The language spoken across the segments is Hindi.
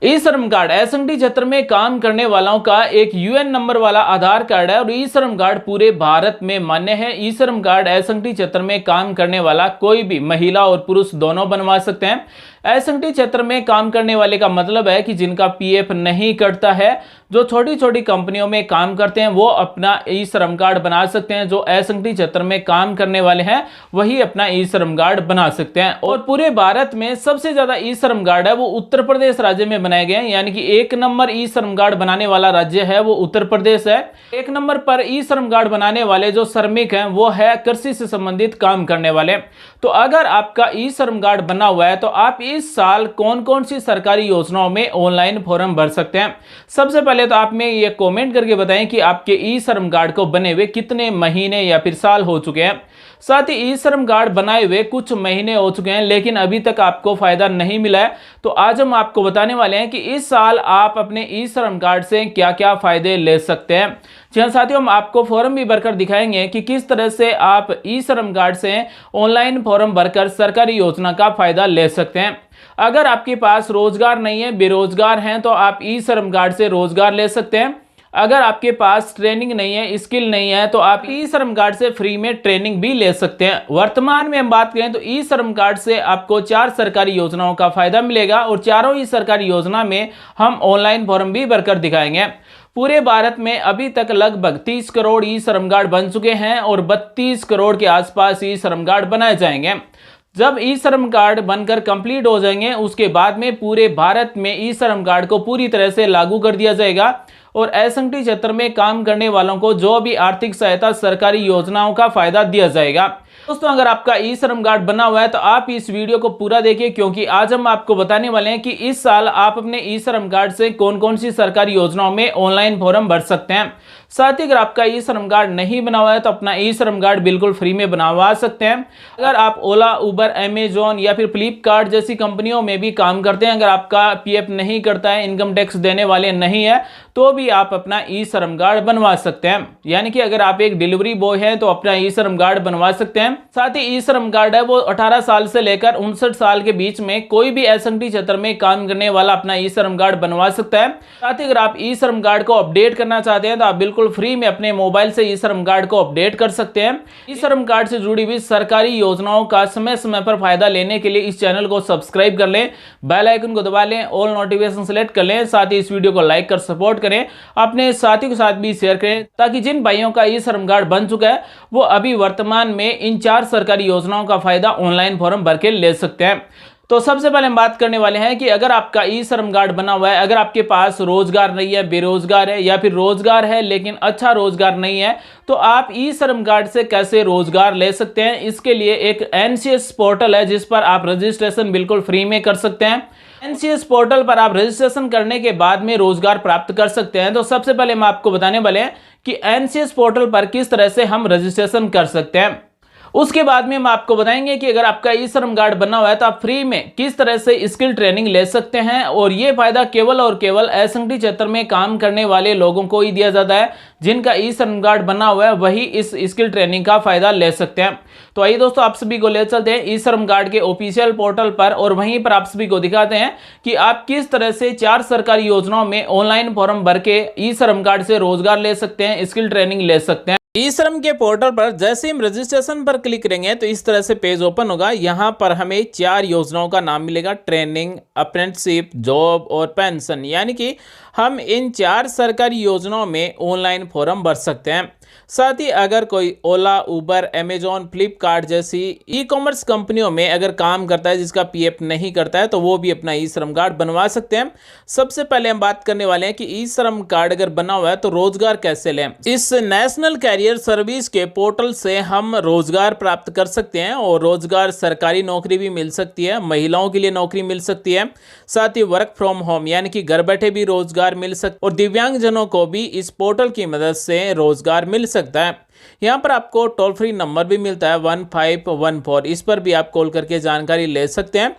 ई श्रम कार्ड एसएनटी क्षेत्र में काम करने वालों का एक यूएन नंबर वाला आधार कार्ड है और ई श्रम कार्ड पूरे भारत में मान्य है। ई श्रम कार्ड एसएनटी क्षेत्र में काम करने वाला कोई भी महिला और पुरुष दोनों बनवा सकते हैं। एसएनटी क्षेत्र में काम करने वाले का मतलब है कि जिनका पीएफ नहीं कटता है, जो छोटी छोटी कंपनियों में काम करते हैं, वो अपना ई श्रम कार्ड बना सकते हैं। जो एसएनटी क्षेत्र में काम करने वाले हैं वही अपना ई श्रम कार्ड बना सकते हैं। और पूरे भारत में सबसे ज्यादा ई श्रम कार्ड है वो उत्तर प्रदेश राज्य में बनाए गए हैं, यानी कि एक नंबर ई श्रम कार्ड बनाने वाला राज्य है वो उत्तर प्रदेश है। एक नंबर पर ई श्रम कार्ड बनाने वाले जो श्रमिक हैं वो है कृषि से संबंधित काम करने वाले। तो अगर आपका ई श्रम कार्ड बना हुआ है तो आप इस साल कौन कौन सी सरकारी योजनाओं में ऑनलाइन फॉर्म भर सकते हैं। सबसे पहले तो आप में ये कमेंट करके बताएं कि आपके ई श्रम कार्ड को बने हुए कितने महीने या फिर साल हो चुके हैं। साथ ही ई श्रम कार्ड बनाए हुए कुछ महीने हो चुके हैं लेकिन अभी तक आपको फायदा नहीं मिला है, तो आज हम आपको बताने वाले हैं कि इस साल आप अपने ई श्रम कार्ड से क्या क्या फायदे ले सकते हैं। जी हाँ साथियों, हम आपको फॉर्म भी भरकर दिखाएंगे कि किस तरह से आप ई श्रम कार्ड से ऑनलाइन फॉर्म भरकर सरकारी योजना का फायदा ले सकते हैं। अगर आपके पास रोजगार नहीं है, बेरोजगार हैं, तो आप ई श्रम कार्ड से रोजगार ले सकते हैं। अगर आपके पास ट्रेनिंग नहीं है, स्किल नहीं है, तो आप ई श्रम कार्ड से फ्री में ट्रेनिंग भी ले सकते हैं। वर्तमान में हम बात करें तो ई श्रम कार्ड से आपको 4 सरकारी योजनाओं का फायदा मिलेगा और चारों ही सरकारी योजना में हम ऑनलाइन फॉर्म भी भरकर दिखाएंगे। पूरे भारत में अभी तक लगभग 30 करोड़ ई श्रम कार्ड बन चुके हैं और 32 करोड़ के आसपास ई श्रम कार्ड बनाए जाएंगे। जब ई श्रम कार्ड बनकर कंप्लीट हो जाएंगे उसके बाद में पूरे भारत में ई श्रम कार्ड को पूरी तरह से लागू कर दिया जाएगा और एसएनटी क्षेत्र में काम करने वालों को जो भी आर्थिक सहायता सरकारी योजनाओं का फायदा दिया जाएगा। दोस्तों, अगर आपका ई श्रम कार्ड बना हुआ है तो आप इस वीडियो को पूरा देखिए, क्योंकि आज हम आपको बताने वाले हैं कि इस साल आप अपने ई श्रम कार्ड से कौन कौन सी सरकारी योजनाओं में ऑनलाइन फॉर्म भर सकते हैं। साथ ही अगर आपका ई श्रम कार्ड नहीं बना हुआ है तो अपना ई श्रम कार्ड बिल्कुल फ्री में बनवा सकते हैं। अगर आप ओला, उबर, अमेजॉन या फिर फ्लिपकार्ट जैसी कंपनियों में भी काम करते हैं, अगर आपका पीएफ नहीं करता है, इनकम टैक्स देने वाले नहीं है, तो भी आप अपना ई श्रम कार्ड बनवा सकते हैं। यानी कि अगर आप एक डिलीवरी बॉय हैं तो अपना ई श्रम कार्ड बनवा सकते हैं। साथ ही ई श्रम कार्ड है वो 18 साल से लेकर 59 साल के बीच में कोई भी एसएनटी क्षेत्र में काम करने वाला अपना ई श्रम कार्ड बनवा सकता है। साथ ही अगर आप ई श्रम कार्ड को अपडेट करना चाहते हैं तो आप बिल्कुल फ्री में अपने मोबाइल से ई श्रम कार्ड को अपडेट कर सकते हैं। ई श्रम कार्ड से जुड़ी हुई सरकारी योजनाओं का समय समय पर फायदा लेने के लिए इस चैनल को सब्सक्राइब कर लें, बेल आइकन को दबा लें, ऑल नोटिफिकेशन सेलेक्ट कर लें। साथ ही इस वीडियो को लाइक कर सपोर्ट करें, अपने साथियों के साथ भी शेयर करें, ताकि जिन भाइयों का ई श्रम कार्ड बन चुका है वो अभी वर्तमान में इन 4 सरकारी योजनाओं का फायदा ऑनलाइन फॉर्म भर के ले सकते हैं। तो सबसे पहले हम बात करने वाले हैं कि अगर आपका ई श्रम कार्ड बना हुआ है, अगर आपके पास रोजगार नहीं है, बेरोजगार है, या फिर रोजगार है लेकिन अच्छा रोजगार नहीं है, तो आप ई श्रम कार्ड से कैसे रोजगार ले सकते हैं। इसके लिए एक एनसीएस पोर्टल है जिस पर आप रजिस्ट्रेशन बिल्कुल फ्री में कर सकते हैं। एनसीएस पोर्टल पर आप रजिस्ट्रेशन करने के बाद में रोजगार प्राप्त कर सकते हैं। तो सबसे पहले हम आपको बताने वाले हैं कि एनसीएस पोर्टल पर किस तरह से हम रजिस्ट्रेशन कर सकते हैं। उसके बाद में हम आपको बताएंगे कि अगर आपका ई श्रम कार्ड बना हुआ है तो आप फ्री में किस तरह से स्किल ट्रेनिंग ले सकते हैं, और ये फायदा केवल और केवल एसएनटी क्षेत्र में काम करने वाले लोगों को ही दिया जाता है। जिनका ई श्रम कार्ड बना हुआ है वही इस स्किल ट्रेनिंग का फायदा ले सकते हैं। तो आइए दोस्तों, आप सभी को ले चलते हैं ई श्रम कार्ड के ऑफिशियल पोर्टल पर और वहीं पर आप सभी को दिखाते हैं कि आप किस तरह से 4 सरकारी योजनाओं में ऑनलाइन फॉर्म भर के ई श्रम कार्ड से रोजगार ले सकते हैं, स्किल ट्रेनिंग ले सकते हैं। ई श्रम के पोर्टल पर जैसे हम रजिस्ट्रेशन पर क्लिक करेंगे तो इस तरह से पेज ओपन होगा। यहाँ पर हमें 4 योजनाओं का नाम मिलेगा, ट्रेनिंग, अप्रेंटिसशिप, जॉब और पेंशन। यानी कि हम इन 4 सरकारी योजनाओं में ऑनलाइन फॉर्म भर सकते हैं। साथ ही अगर कोई ओला, उबर, अमेजॉन, फ्लिपकार्ट जैसी ई कॉमर्स कंपनियों में अगर काम करता है जिसका पीएफ नहीं करता है तो वो भी अपना ई श्रम कार्ड बनवा सकते हैं। सबसे पहले हम बात करने वाले हैं कि ई श्रम कार्ड अगर बना हुआ है तो रोजगार कैसे लें। इस नेशनल कैरियर सर्विस के पोर्टल से हम रोजगार प्राप्त कर सकते हैं और रोजगार सरकारी नौकरी भी मिल सकती है, महिलाओं के लिए नौकरी मिल सकती है। साथ ही वर्क फ्रॉम होम यानी कि घर बैठे भी रोजगार मिल सकता है और दिव्यांगजनों को भी इस पोर्टल की मदद से रोजगार मिल सकता है। यहाँ पर आपको टोल फ्री नंबर भी मिलता है 1514, इस पर भी आप कॉल करके जानकारी ले सकते हैं।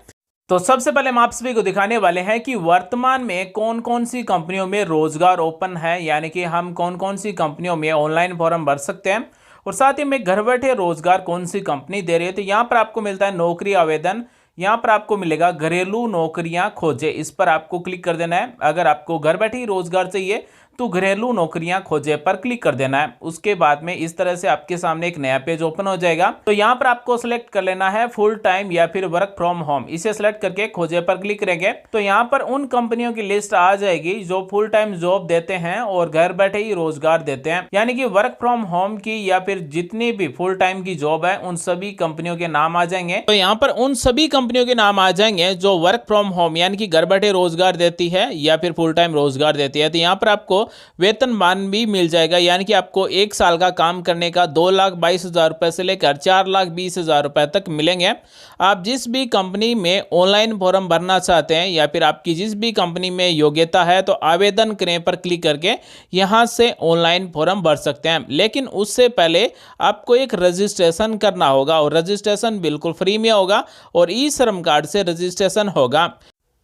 तो सबसे पहले हम आप सभी को दिखाने वाले हैं कि वर्तमान में कौन कौन सी कंपनियों में रोजगार ओपन है, यानी कि हम कौन कौन सी कंपनियों में ऑनलाइन फॉर्म भर सकते हैं और साथ ही में घर बैठे रोजगार कौन सी कंपनी दे रही है। तो यहाँ पर आपको मिलता है नौकरी आवेदन, यहाँ पर आपको मिलेगा घरेलू नौकरियां खोजे, इस पर आपको क्लिक कर देना है। अगर आपको घर बैठे ही रोजगार चाहिए तो घरेलू नौकरियां खोजे पर क्लिक कर देना है। उसके बाद में इस तरह से आपके सामने एक नया पेज ओपन हो जाएगा। तो यहाँ पर आपको सिलेक्ट कर लेना है फुल टाइम या फिर वर्क फ्रॉम होम। इसे सिलेक्ट करके खोजे पर क्लिक करेंगे तो यहाँ पर उन कंपनियों की लिस्ट आ जाएगी जो फुल टाइम जॉब देते हैं और घर बैठे ही रोजगार देते हैं, यानी कि वर्क फ्रॉम होम की या फिर जितनी भी फुल टाइम की जॉब है उन सभी कंपनियों के नाम आ जाएंगे। तो यहाँ पर उन सभी कंपनियों के नाम आ जाएंगे जो वर्क फ्रॉम होम यानी कि घर बैठे रोजगार देती है या फिर फुल टाइम रोजगार देती है। तो यहाँ पर आपको वेतनमान भी मिल जाएगा, यानी कि आपको 1 साल का काम करने का 2,22,000 रुपए से लेकर 4,20,000 रुपए तक मिलेंगे। आप जिस भी कंपनी में ऑनलाइन फॉर्म भरना चाहते हैं या फिर आपकी जिस भी कंपनी में योग्यता है तो आवेदन करें पर क्लिक करके यहां से ऑनलाइन फॉर्म भर सकते हैं। लेकिन उससे पहले आपको एक रजिस्ट्रेशन करना होगा और रजिस्ट्रेशन बिल्कुल फ्री में होगा और ई श्रम कार्ड से रजिस्ट्रेशन होगा।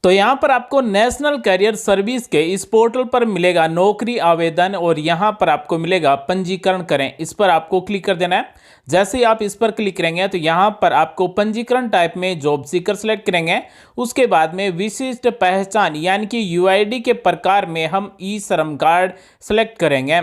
तो यहाँ पर आपको नेशनल कैरियर सर्विस के इस पोर्टल पर मिलेगा नौकरी आवेदन और यहाँ पर आपको मिलेगा पंजीकरण करें, इस पर आपको क्लिक कर देना है। जैसे ही आप इस पर क्लिक करेंगे तो यहाँ पर आपको पंजीकरण टाइप में जॉब सीकर सेलेक्ट करेंगे। उसके बाद में विशिष्ट पहचान यानी कि यूआईडी के प्रकार में हम ई श्रम कार्ड सेलेक्ट करेंगे।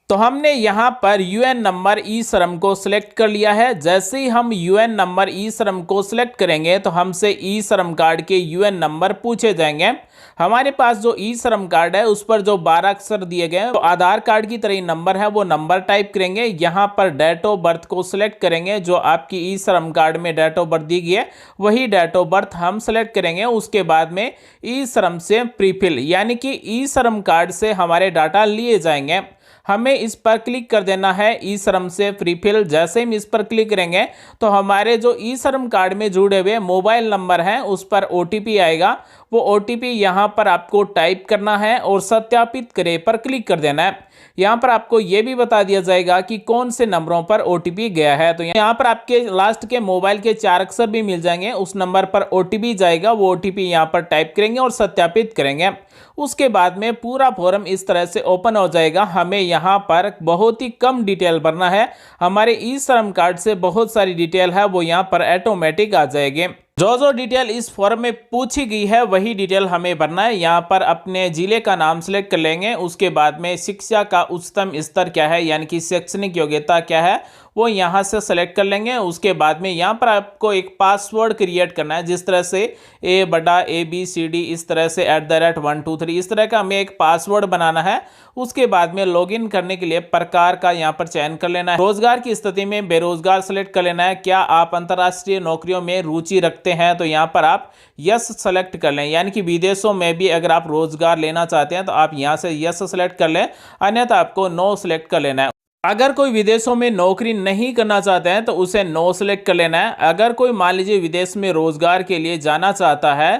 तो हमने यहाँ पर यूएन नंबर ई श्रम को सिलेक्ट कर लिया है। जैसे ही हम यूएन नंबर ई श्रम को सिलेक्ट करेंगे तो हमसे ई श्रम कार्ड के यूएन नंबर पूछे जाएंगे। हमारे पास जो ई श्रम कार्ड है उस पर जो 12 अक्षर दिए गए हैं तो आधार कार्ड की तरह नंबर है वो नंबर टाइप करेंगे। यहाँ पर डेट ऑफ बर्थ को सिलेक्ट करेंगे, जो आपकी ई श्रम कार्ड में डेट ऑफ बर्थ दी गई है वही डेट ऑफ बर्थ हम सिलेक्ट करेंगे। उसके बाद में ई श्रम से प्रीफिल यानी कि ई श्रम कार्ड से हमारे डाटा लिए जाएंगे। हमें इस पर क्लिक कर देना है ई श्रम से फ्री फिल। जैसे ही हम इस पर क्लिक करेंगे तो हमारे जो ई श्रम कार्ड में जुड़े हुए मोबाइल नंबर हैं उस पर ओटीपी आएगा। वो ओटीपी यहाँ पर आपको टाइप करना है और सत्यापित करें पर क्लिक कर देना है। यहाँ पर आपको ये भी बता दिया जाएगा कि कौन से नंबरों पर ओटीपी गया है। तो यहाँ पर आपके लास्ट के मोबाइल के 4 अक्षर भी मिल जाएंगे, उस नंबर पर ओटीपी जाएगा, वो ओटीपी यहाँ पर टाइप करेंगे और सत्यापित करेंगे। उसके बाद में पूरा फॉर्म इस तरह से ओपन हो जाएगा। हमें यहाँ पर बहुत ही कम डिटेल भरना है, हमारे ई श्रम कार्ड से बहुत सारी डिटेल है वो यहाँ पर ऑटोमेटिक आ जाएगी। जो डिटेल इस फॉर्म में पूछी गई है वही डिटेल हमें भरना है। यहाँ पर अपने जिले का नाम सेलेक्ट कर लेंगे। उसके बाद में शिक्षा का उच्चतम स्तर क्या है यानी कि शैक्षणिक योग्यता क्या है वो यहाँ से सेलेक्ट कर लेंगे। उसके बाद में यहाँ पर आपको एक पासवर्ड क्रिएट करना है, जिस तरह से ABCD इस तरह से @123 इस तरह का हमें एक पासवर्ड बनाना है। उसके बाद में लॉगिन करने के लिए प्रकार का यहाँ पर चयन कर लेना है। रोजगार की स्थिति में बेरोजगार सेलेक्ट कर लेना है। क्या आप अंतर्राष्ट्रीय नौकरियों में रुचि रखते हैं तो यहाँ पर आप यस सेलेक्ट कर लें, यानी कि विदेशों में भी अगर आप रोजगार लेना चाहते हैं तो आप यहाँ से यस सेलेक्ट कर लें, अन्यथा आपको नो सेलेक्ट कर लेना है। अगर कोई विदेशों में नौकरी नहीं करना चाहते हैं तो उसे नो सेलेक्ट कर लेना है। अगर कोई मान लीजिए विदेश में रोजगार के लिए जाना चाहता है,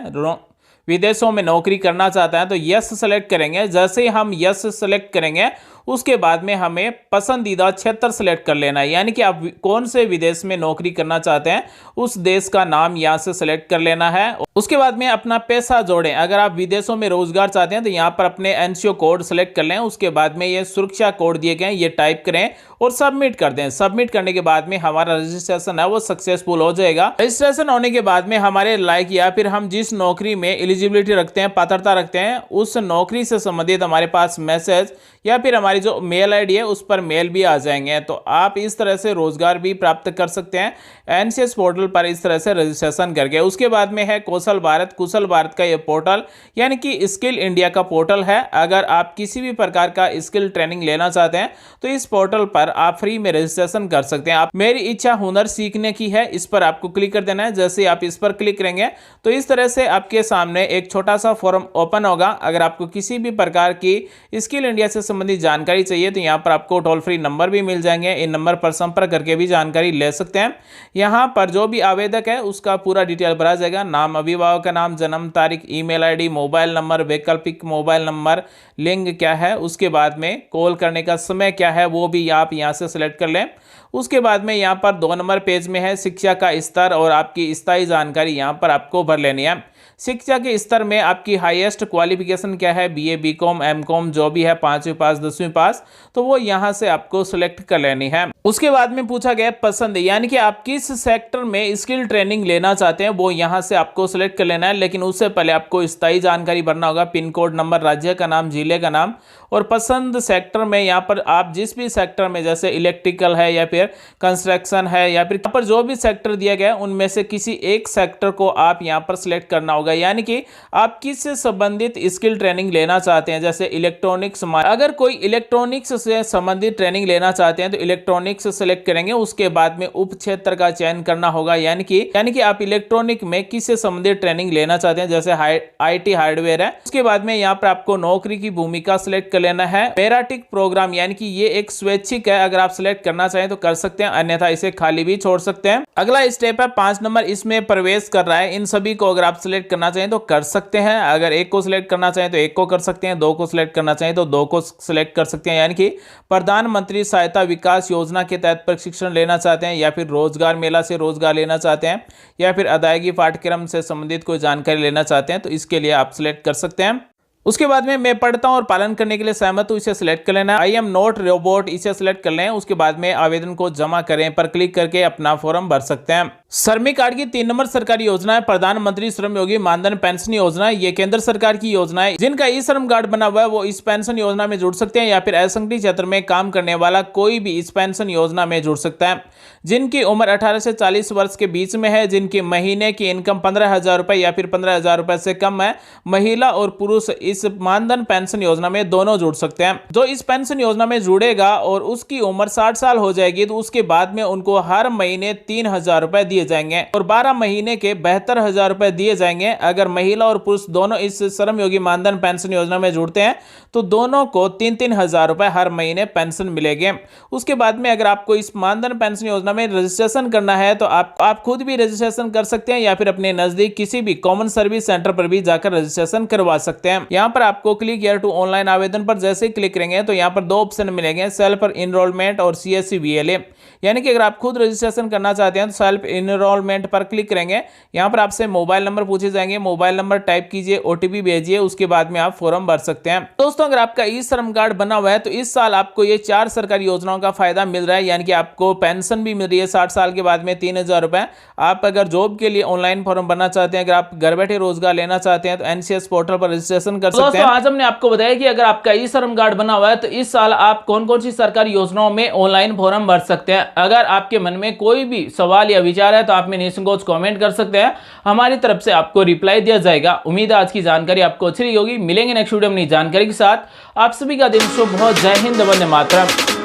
विदेशों में नौकरी करना चाहता है तो यस सेलेक्ट करेंगे। जैसे ही हम यस सेलेक्ट करेंगे उसके बाद में हमें पसंदीदा क्षेत्र सेलेक्ट कर लेना है, यानी कि आप कौन से विदेश में नौकरी करना चाहते हैं उस देश का नाम यहाँ से सेलेक्ट कर लेना है। उसके बाद में अपना पैसा जोड़ें। अगर आप विदेशों में रोजगार चाहते हैं तो यहाँ पर अपने एनसीओ कोड सेलेक्ट कर लें। उसके बाद में ये सुरक्षा कोड दिए गए ये टाइप करें और सबमिट कर दें। सबमिट करने के बाद में हमारा रजिस्ट्रेशन है वो सक्सेसफुल हो जाएगा। रजिस्ट्रेशन होने के बाद में हमारे लायक या फिर हम जिस नौकरी में एलिजिबिलिटी रखते हैं, पात्रता रखते हैं, उस नौकरी से संबंधित हमारे पास मैसेज या फिर हमारी जो मेल आईडी है उस पर मेल भी आ जाएंगे। तो आप इस तरह से रोजगार भी प्राप्त कर सकते हैं एनसीएस पोर्टल पर इस तरह से रजिस्ट्रेशन करके। उसके बाद में है कौशल भारत। कुशल भारत का ये पोर्टल यानी कि स्किल इंडिया का पोर्टल है। अगर आप किसी भी प्रकार का स्किल ट्रेनिंग लेना चाहते हैं तो इस पोर्टल पर आप फ्री में रजिस्ट्रेशन कर सकते हैं। आप मेरी इच्छा हुनर सीखने की है, इस पर आपको क्लिक कर देना है। जैसे आप इस पर क्लिक करेंगे तो इस तरह से आपके सामने एक छोटा सा फॉर्म ओपन होगा। अगर आपको किसी भी प्रकार की स्किल इंडिया से संबंधित जानकारी चाहिए तो यहाँ पर आपको टोल फ्री नंबर भी मिल जाएंगे। इन नंबर पर संपर्क करके भी जानकारी ले सकते हैं। यहाँ पर जो भी आवेदक है उसका पूरा डिटेल भरा जाएगा, नाम, अभिभावक का नाम, जन्म तारीख, ईमेल आईडी, मोबाइल नंबर, वैकल्पिक मोबाइल नंबर, लिंग क्या है, उसके बाद में कॉल करने का समय क्या है वो भी आप यहाँ से सिलेक्ट कर लें। उसके बाद में यहाँ पर 2 नंबर पेज में है शिक्षा का स्तर और आपकी स्थायी जानकारी यहाँ पर आपको भर लेनी है। शिक्षा के स्तर में आपकी हाईएस्ट क्वालिफिकेशन क्या है, बीए, बीकॉम, एमकॉम, जो भी है, 5वीं पास, 10वीं पास, तो वो यहाँ से आपको सिलेक्ट कर लेनी है। उसके बाद में पूछा गया पसंद, यानी कि आप किस सेक्टर में स्किल ट्रेनिंग लेना चाहते हैं, वो यहाँ से आपको सिलेक्ट कर लेना है। लेकिन उससे पहले आपको स्थायी जानकारी भरना होगा, पिन कोड नंबर, राज्य का नाम, जिले का नाम और पसंद सेक्टर में यहाँ पर आप जिस भी सेक्टर में, जैसे इलेक्ट्रिकल है या फिर कंस्ट्रक्शन है या फिर यहाँ पर जो भी सेक्टर दिया गया है उनमें से किसी एक सेक्टर को आप यहाँ पर सिलेक्ट करना होगा। यानी कि आप किस से संबंधित स्किल ट्रेनिंग लेना चाहते हैं, जैसे इलेक्ट्रॉनिक्स, अगर कोई इलेक्ट्रॉनिक्स से संबंधित ट्रेनिंग लेना चाहते हैं तो इलेक्ट्रॉनिक्स सेलेक्ट करेंगे। उसके बाद में उप क्षेत्र का चयन करना होगा, यानी कि आप इलेक्ट्रॉनिक में किस से संबंधित ट्रेनिंग लेना चाहते हैं, जैसे आईटी हार्डवेयर है। उसके बाद में यहाँ पर आपको नौकरी की भूमिका सिलेक्ट कर लेना है। पेराटिक प्रोग्राम, यानी कि ये एक स्वैच्छिक है, अगर आप सिलेक्ट करना चाहें तो कर सकते हैं, अन्यथा इसे खाली भी छोड़ सकते हैं। अगला स्टेप है 5 नंबर, इसमें प्रवेश कर रहा है। इन सभी को अगर आप सिलेक्ट करना चाहें तो कर सकते हैं, अगर एक को सिलेक्ट करना चाहें तो एक को कर सकते हैं, 2 को सिलेक्ट करना चाहें तो 2 को सिलेक्ट कर सकते हैं। यानी कि प्रधानमंत्री सहायता विकास योजना के तहत प्रशिक्षण लेना चाहते हैं, या फिर रोजगार मेला से रोजगार लेना चाहते हैं, या फिर अदायगी पाठ्यक्रम से संबंधित कोई जानकारी लेना चाहते हैं, तो इसके लिए आप सिलेक्ट कर सकते हैं। उसके बाद में मैं पढ़ता हूं और पालन करने के लिए सहमत हूं, इसे सिलेक्ट कर लेना है। आई एम नॉट रोबोट, इसे सिलेक्ट कर लें। उसके बाद में आवेदन को जमा करें पर क्लिक करके अपना फॉर्म भर सकते हैं। श्रमिक कार्ड की 3 नंबर सरकारी योजना है प्रधानमंत्री श्रम योगी मानधन पेंशन योजना। ये केंद्र सरकार की योजना है। जिनका ई श्रम कार्ड बना हुआ है वो इस पेंशन योजना में जुड़ सकते हैं, या फिर असंगठित क्षेत्र में काम करने वाला कोई भी इस पेंशन योजना में जुड़ सकता है। जिनकी उम्र 18 से 40 वर्ष के बीच में है, जिनकी महीने की इनकम 15,000 रुपए या फिर 15,000 रुपए से कम है, महिला और पुरुष इस मानधन पेंशन योजना में दोनों जुड़ सकते हैं। जो इस पेंशन योजना में जुड़ेगा और उसकी उम्र 60 साल हो जाएगी तो उसके बाद में उनको हर महीने 3,000 रुपए दिए जाएंगे और 12 महीने के 72,000 रुपए दिए जाएंगे। अगर महिला और पुरुष दोनों इस श्रम योगी मानधन पेंशन योजना में जुड़ते हैं तो दोनों को 3,000 रुपए हर महीने पेंशन मिलेंगे। उसके बाद में अगर आपको इस मानधन पेंशन योजना में रजिस्ट्रेशन करना है तो आप खुद भी रजिस्ट्रेशन कर सकते हैं, या फिर अपने नजदीक किसी भी कॉमन सर्विस सेंटर पर भी जाकर रजिस्ट्रेशन करवा सकते हैं। यहाँ पर आपको क्लिक हियर टू ऑनलाइन आवेदन पर जैसे ही क्लिक करेंगे तो यहाँ पर 2 ऑप्शन मिलेंगे, सेल्फ इनरोलमेंट और CSC VLA। यानी कि अगर आप खुद रजिस्ट्रेशन करना चाहते हैं तो सेल्फ इनरोलमेंट पर क्लिक करेंगे। यहाँ पर आपसे मोबाइल नंबर पूछे जाएंगे, मोबाइल नंबर टाइप कीजिए, OTP भेजिए, उसके बाद में आप फॉर्म भर सकते हैं। दोस्तों, अगर आपका ई श्रम कार्ड बना हुआ है तो इस साल आपको ये 4 सरकारी योजनाओं का फायदा मिल रहा है। यानी कि आपको पेंशन भी मिल रही है 60 साल के बाद में 3,000 रुपए। आप अगर जॉब के लिए ऑनलाइन फॉर्म भरना चाहते हैं, अगर आप घर बैठे रोजगार लेना चाहते हैं तो NCS पोर्टल पर रजिस्ट्रेशन कर सकते हैं। आज हमने आपको बताया कि अगर आपका ई श्रम कार्ड बना हुआ है तो इस साल आप कौन कौन सी सरकारी योजनाओं में ऑनलाइन फॉर्म भर सकते हैं। अगर आपके मन में कोई भी सवाल या विचार है तो आप में निसंकोच कमेंट कर सकते हैं, हमारी तरफ से आपको रिप्लाई दिया जाएगा। उम्मीद है आज की जानकारी आपको अच्छी लगी होगी। मिलेंगे नेक्स्ट वीडियो में नई जानकारी के साथ। आप सभी का दिन शुभ हो। जय हिंद, वंदे मातरम।